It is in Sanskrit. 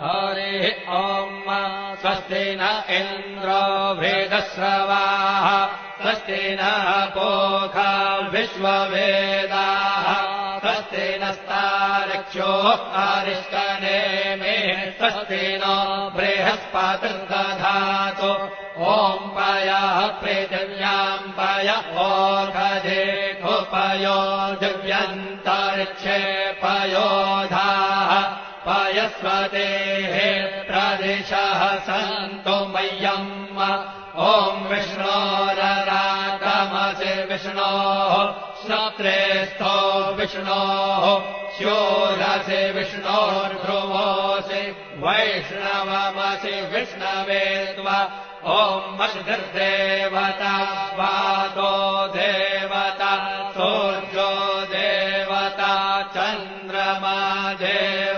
हरिः ॐ स्वस्ति न इन्द्रो वेदस्रवाः स्वस्ति नः पूषा विश्ववेदाः स्वस्ति नस्तार्क्ष्यो अरिष्टनेमिः स्वस्ति नो बृहस्पतिर्दधातु ॐ पयः पृथिव्याम् पय ओषधेऽपयो दिव्यन्तरिक्षे पयोधाः पयस्वतेः प्रदिशः सन्तु मह्यम् ॐ विष्णोररागमसि विष्णोः श्रोत्रेस्थो विष्णोः शोरसि विष्णोर्ध्रुवोऽसि वैष्णवमसि विष्णवे त्वा ॐ मषिर्देवता वातो देवता सूर्यो देवता चन्द्रमा देवता